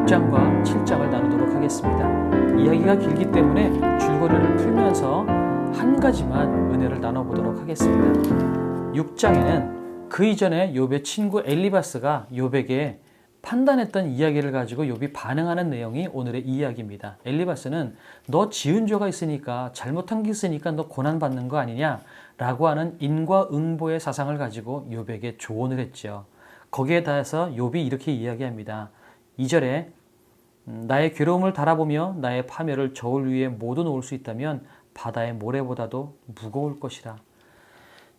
6장과 7장을 나누도록 하겠습니다. 이야기가 길기 때문에 줄거리를 풀면서 한 가지만 은혜를 나눠보도록 하겠습니다. 6장에는 그 이전에 욥의 친구 엘리바스가 욥에게 판단했던 이야기를 가지고 욥이 반응하는 내용이 오늘의 이야기입니다. 엘리바스는 너 지은 죄가 있으니까, 잘못한 게 있으니까 너 고난받는 거 아니냐 라고 하는 인과응보의 사상을 가지고 욥에게 조언을 했죠. 거기에 대해서 욥이 이렇게 이야기합니다. 2절에 나의 괴로움을 달아보며 나의 파멸을 저울 위에 모두 놓을 수 있다면 바다의 모래보다도 무거울 것이라.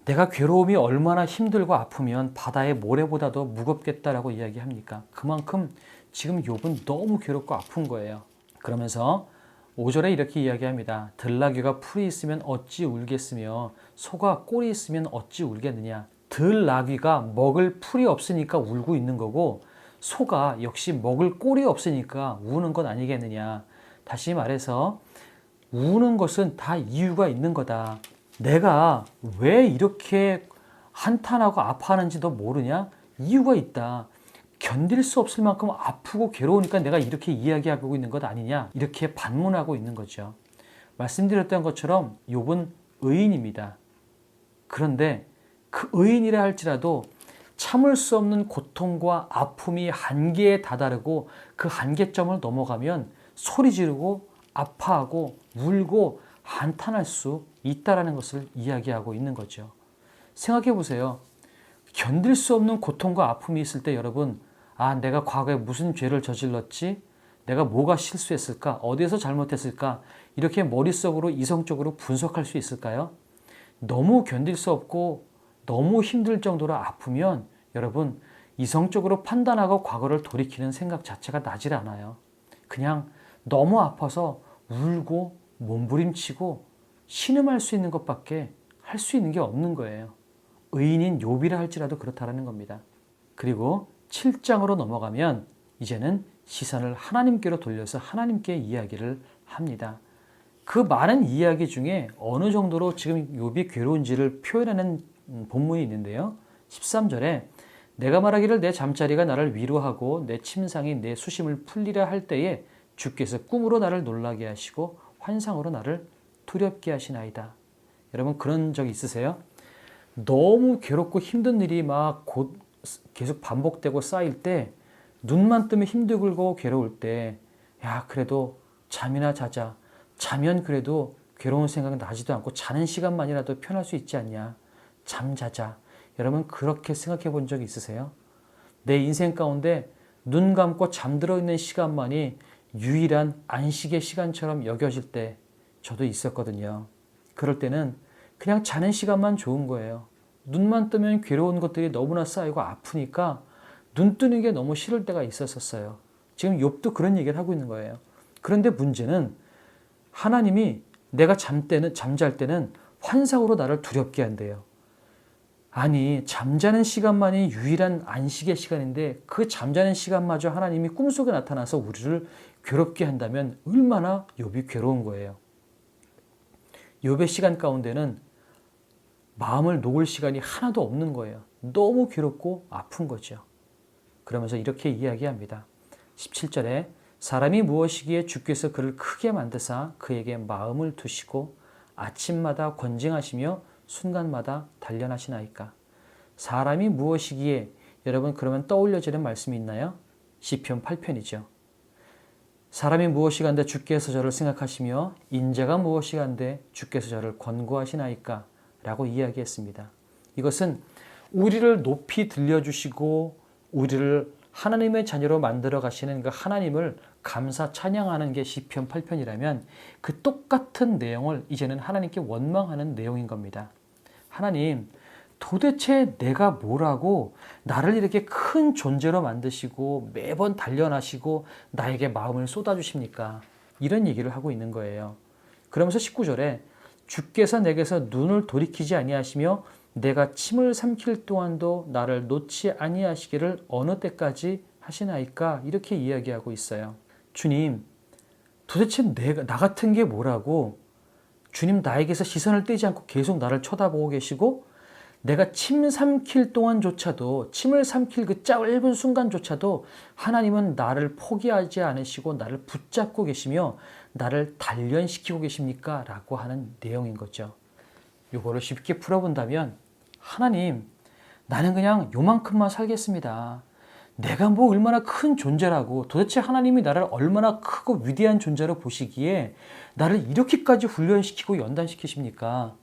내가 괴로움이 얼마나 힘들고 아프면 바다의 모래보다도 무겁겠다라고 이야기합니까? 그만큼 지금 욥은 너무 괴롭고 아픈 거예요. 그러면서 5절에 이렇게 이야기합니다. 들나귀가 풀이 있으면 어찌 울겠으며 소가 꼴이 있으면 어찌 울겠느냐. 들나귀가 먹을 풀이 없으니까 울고 있는 거고 소가 역시 먹을 꼴이 없으니까 우는 것 아니겠느냐. 다시 말해서 우는 것은 다 이유가 있는 거다. 내가 왜 이렇게 한탄하고 아파하는지 너 모르냐? 이유가 있다. 견딜 수 없을 만큼 아프고 괴로우니까 내가 이렇게 이야기하고 있는 것 아니냐? 이렇게 반문하고 있는 거죠. 말씀드렸던 것처럼 욥은 의인입니다. 그런데 그 의인이라 할지라도 참을 수 없는 고통과 아픔이 한계에 다다르고 그 한계점을 넘어가면 소리 지르고 아파하고 울고 한탄할 수 있다라는 것을 이야기하고 있는 거죠. 생각해 보세요. 견딜 수 없는 고통과 아픔이 있을 때 여러분, 내가 과거에 무슨 죄를 저질렀지? 내가 뭐가 실수했을까? 어디에서 잘못했을까? 이렇게 머릿속으로 이성적으로 분석할 수 있을까요? 너무 견딜 수 없고 너무 힘들 정도로 아프면 여러분 이성적으로 판단하고 과거를 돌이키는 생각 자체가 나질 않아요. 그냥 너무 아파서 울고 몸부림치고 신음할 수 있는 것밖에 할 수 있는 게 없는 거예요. 의인인 욥이라 할지라도 그렇다라는 겁니다. 그리고 7장으로 넘어가면 이제는 시선을 하나님께로 돌려서 하나님께 이야기를 합니다. 그 많은 이야기 중에 어느 정도로 지금 욥이 괴로운지를 표현하는 본문이 있는데요. 13절에 내가 말하기를 내 잠자리가 나를 위로하고 내 침상이 내 수심을 풀리라 할 때에 주께서 꿈으로 나를 놀라게 하시고 환상으로 나를 두렵게 하시나이다. 여러분 그런 적 있으세요? 너무 괴롭고 힘든 일이 계속 반복되고 쌓일 때 눈만 뜨면 힘들고 괴로울 때 그래도 잠이나 자자. 자면 그래도 괴로운 생각 나지도 않고 자는 시간만이라도 편할 수 있지 않냐. 잠자자. 여러분 그렇게 생각해 본 적 있으세요? 내 인생 가운데 눈 감고 잠들어 있는 시간만이 유일한 안식의 시간처럼 여겨질 때 저도 있었거든요. 그럴 때는 그냥 자는 시간만 좋은 거예요. 눈만 뜨면 괴로운 것들이 너무나 쌓이고 아프니까 눈 뜨는 게 너무 싫을 때가 있었어요. 지금 욥도 그런 얘기를 하고 있는 거예요. 그런데 문제는 하나님이 내가 잠잘 때는 환상으로 나를 두렵게 한대요. 아니 잠자는 시간만이 유일한 안식의 시간인데 그 잠자는 시간마저 하나님이 꿈속에 나타나서 우리를 괴롭게 한다면 얼마나 욥이 괴로운 거예요. 욥의 시간 가운데는 마음을 녹일 시간이 하나도 없는 거예요. 너무 괴롭고 아픈 거죠. 그러면서 이렇게 이야기합니다. 17절에 사람이 무엇이기에 주께서 그를 크게 만드사 그에게 마음을 두시고 아침마다 권징하시며 순간마다 단련하시나이까. 사람이 무엇이기에 여러분 그러면 떠올려지는 말씀이 있나요? 시편 8편이죠. 사람이 무엇이간데 주께서 저를 생각하시며 인자가 무엇이간데 주께서 저를 권고하시나이까 라고 이야기했습니다. 이것은 우리를 높이 들려주시고 우리를 하나님의 자녀로 만들어 가시는 그 하나님을 감사 찬양하는 게 시편 8편이라면 그 똑같은 내용을 이제는 하나님께 원망하는 내용인 겁니다. 하나님, 도대체 내가 뭐라고 나를 이렇게 큰 존재로 만드시고 매번 단련하시고 나에게 마음을 쏟아주십니까? 이런 얘기를 하고 있는 거예요. 그러면서 19절에 주께서 내게서 눈을 돌이키지 아니하시며 내가 침을 삼킬 동안도 나를 놓지 아니하시기를 어느 때까지 하시나이까? 이렇게 이야기하고 있어요. 주님, 도대체 나 같은 게 뭐라고 주님 나에게서 시선을 떼지 않고 계속 나를 쳐다보고 계시고 내가 침을 삼킬 그 짧은 순간조차도 하나님은 나를 포기하지 않으시고 나를 붙잡고 계시며 나를 단련시키고 계십니까? 라고 하는 내용인 거죠. 이거를 쉽게 풀어본다면, 하나님, 나는 그냥 요만큼만 살겠습니다. 내가 뭐 얼마나 큰 존재라고, 도대체 하나님이 나를 얼마나 크고 위대한 존재로 보시기에 나를 이렇게까지 훈련시키고 연단시키십니까?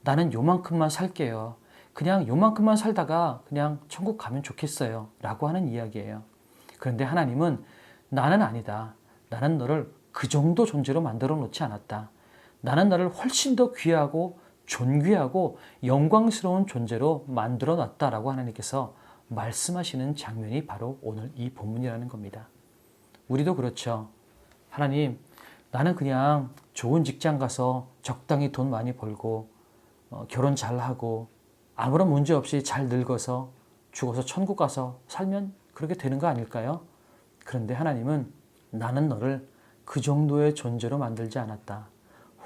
나는 요만큼만 살게요. 그냥 요만큼만 살다가 그냥 천국 가면 좋겠어요. 라고 하는 이야기예요. 그런데 하나님은 나는 아니다. 나는 너를 그 정도 존재로 만들어 놓지 않았다. 나는 너를 훨씬 더 귀하고 존귀하고 영광스러운 존재로 만들어 놨다라고 하나님께서 말씀하시는 장면이 바로 오늘 이 본문이라는 겁니다. 우리도 그렇죠. 하나님, 나는 그냥 좋은 직장 가서 적당히 돈 많이 벌고 결혼 잘하고 아무런 문제 없이 잘 늙어서 죽어서 천국 가서 살면 그렇게 되는 거 아닐까요? 그런데 하나님은 나는 너를 그 정도의 존재로 만들지 않았다.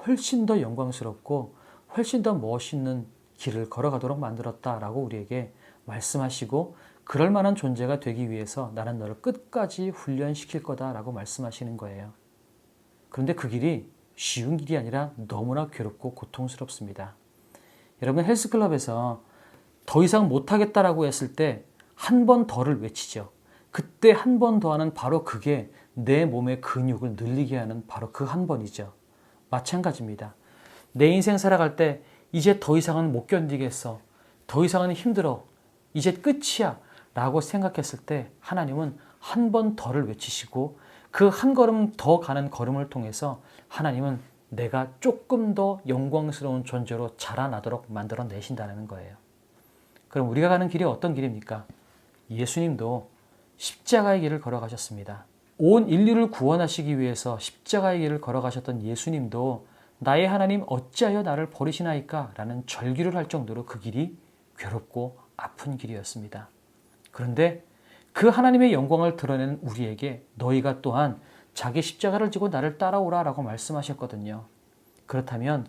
훨씬 더 영광스럽고 훨씬 더 멋있는 길을 걸어가도록 만들었다라고 우리에게 말씀하시고, 그럴 만한 존재가 되기 위해서 나는 너를 끝까지 훈련시킬 거다라고 말씀하시는 거예요. 그런데 그 길이 쉬운 길이 아니라 너무나 괴롭고 고통스럽습니다. 여러분, 헬스클럽에서 더 이상 못하겠다라고 했을 때 한 번 더를 외치죠. 그때 한 번 더 하는 바로 그게 내 몸의 근육을 늘리게 하는 바로 그 한 번이죠. 마찬가지입니다. 내 인생 살아갈 때 이제 더 이상은 못 견디겠어. 더 이상은 힘들어. 이제 끝이야. 라고 생각했을 때 하나님은 한 번 더를 외치시고 그 한 걸음 더 가는 걸음을 통해서 하나님은 내가 조금 더 영광스러운 존재로 자라나도록 만들어 내신다는 거예요. 그럼 우리가 가는 길이 어떤 길입니까? 예수님도 십자가의 길을 걸어가셨습니다. 온 인류를 구원하시기 위해서 십자가의 길을 걸어가셨던 예수님도 나의 하나님 어찌하여 나를 버리시나이까? 라는 절규를 할 정도로 그 길이 괴롭고 아픈 길이었습니다. 그런데 그 하나님의 영광을 드러내는 우리에게 너희가 또한 자기 십자가를 지고 나를 따라오라 라고 말씀하셨거든요. 그렇다면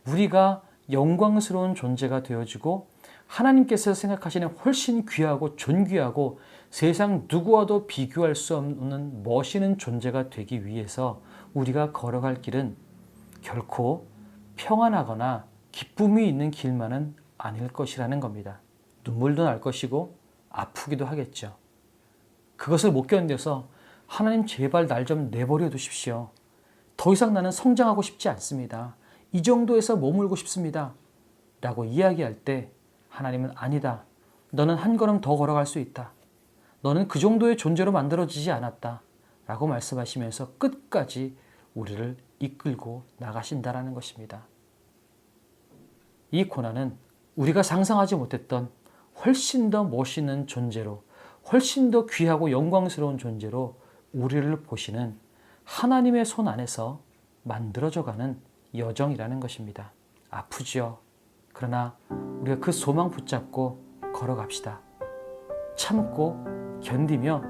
우리가 영광스러운 존재가 되어지고 하나님께서 생각하시는 훨씬 귀하고 존귀하고 세상 누구와도 비교할 수 없는 멋있는 존재가 되기 위해서 우리가 걸어갈 길은 결코 평안하거나 기쁨이 있는 길만은 아닐 것이라는 겁니다. 눈물도 날 것이고 아프기도 하겠죠. 그것을 못 견뎌서 하나님 제발 날 좀 내버려 두십시오. 더 이상 나는 성장하고 싶지 않습니다. 이 정도에서 머물고 싶습니다. 라고 이야기할 때 하나님은 아니다. 너는 한 걸음 더 걸어갈 수 있다. 너는 그 정도의 존재로 만들어지지 않았다. 라고 말씀하시면서 끝까지 우리를 이끌고 나가신다라는 것입니다. 이 고난은 우리가 상상하지 못했던 훨씬 더 멋있는 존재로, 훨씬 더 귀하고 영광스러운 존재로 우리를 보시는 하나님의 손 안에서 만들어져가는 여정이라는 것입니다. 아프죠. 그러나 우리가 그 소망 붙잡고 걸어갑시다. 참고 견디며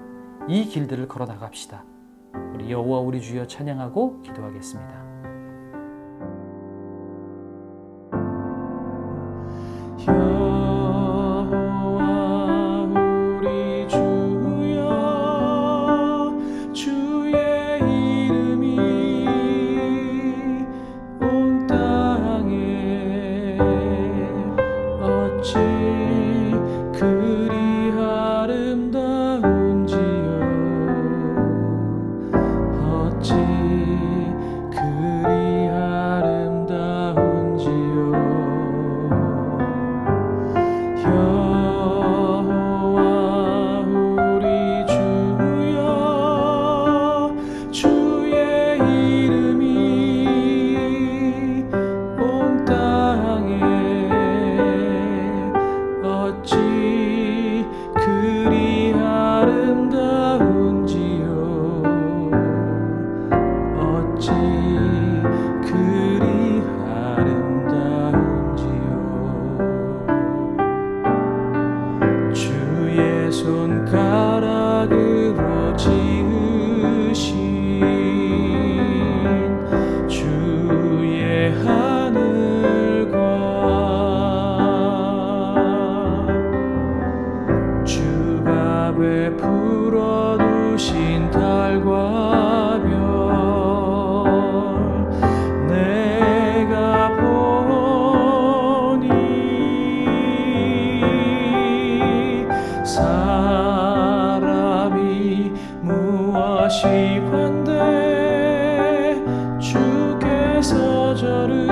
이 길들을 걸어 나갑시다. 우리 여호와 우리 주여 찬양하고 기도하겠습니다. 손가락으로 지으신 주의 하늘과 베풀어 두신 달과 별 내가 보니 사람이 무엇이 환대 주께서 저를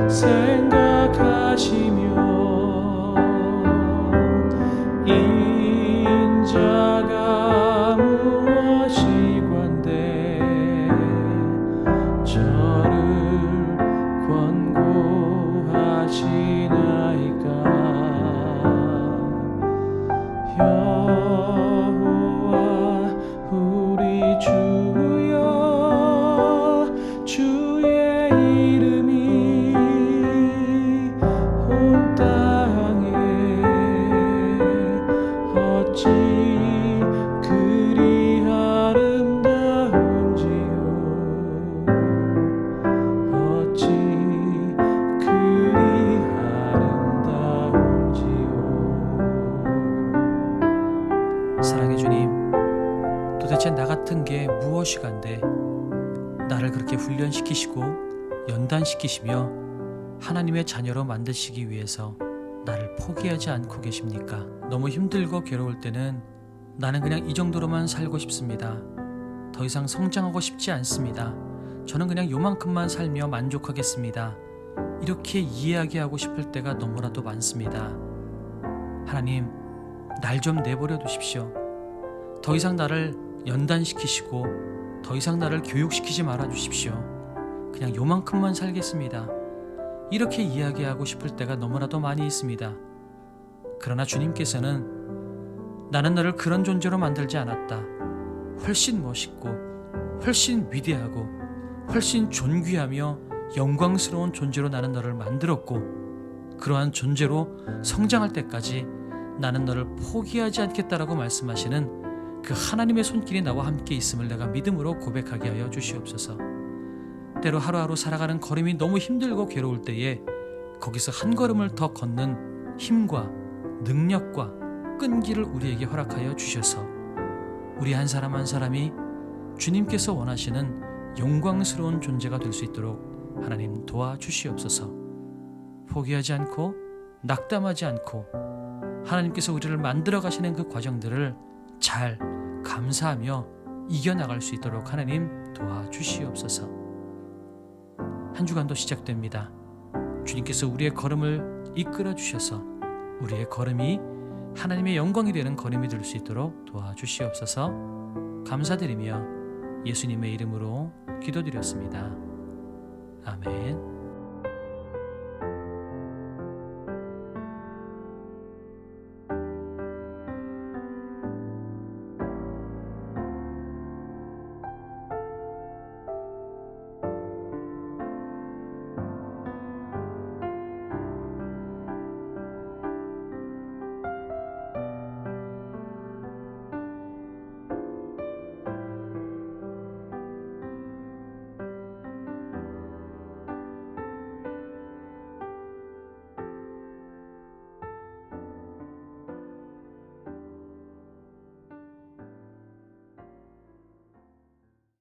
생각하시며 인자가 무엇이 관대 저를 권고하시나이까 여호와 우리 주여 주의 이름이 온 땅에 어찌 그리 아름다운지요 어찌 그리 아름다운지요. 사랑의 주님, 도대체 나 같은 게 무엇이간데 나를 그렇게 훈련시키시고 연단시키시며 하나님의 자녀로 만드시기 위해서 나를 포기하지 않고 계십니까? 너무 힘들고 괴로울 때는 나는 그냥 이 정도로만 살고 싶습니다. 더 이상 성장하고 싶지 않습니다. 저는 그냥 요만큼만 살며 만족하겠습니다. 이렇게 이야기하고 싶을 때가 너무나도 많습니다. 하나님, 날 좀 내버려 두십시오. 더 이상 나를 연단시키시고 더 이상 나를 교육시키지 말아 주십시오. 그냥 요만큼만 살겠습니다. 이렇게 이야기하고 싶을 때가 너무나도 많이 있습니다. 그러나 주님께서는 나는 너를 그런 존재로 만들지 않았다. 훨씬 멋있고 훨씬 위대하고 훨씬 존귀하며 영광스러운 존재로 나는 너를 만들었고 그러한 존재로 성장할 때까지 나는 너를 포기하지 않겠다라고 말씀하시는 그 하나님의 손길이 나와 함께 있음을 내가 믿음으로 고백하게 하여 주시옵소서. 때로 하루하루 살아가는 걸음이 너무 힘들고 괴로울 때에 거기서 한 걸음을 더 걷는 힘과 능력과 끈기를 우리에게 허락하여 주셔서 우리 한 사람 한 사람이 주님께서 원하시는 영광스러운 존재가 될 수 있도록 하나님 도와주시옵소서. 포기하지 않고 낙담하지 않고 하나님께서 우리를 만들어 가시는 그 과정들을 잘 감사하며 이겨나갈 수 있도록 하나님 도와주시옵소서. 한 주간도 시작됩니다. 주님께서 우리의 걸음을 이끌어 주셔서 우리의 걸음이 하나님의 영광이 되는 걸음이 될 수 있도록 도와주시옵소서. 감사드리며 예수님의 이름으로 기도드렸습니다. 아멘.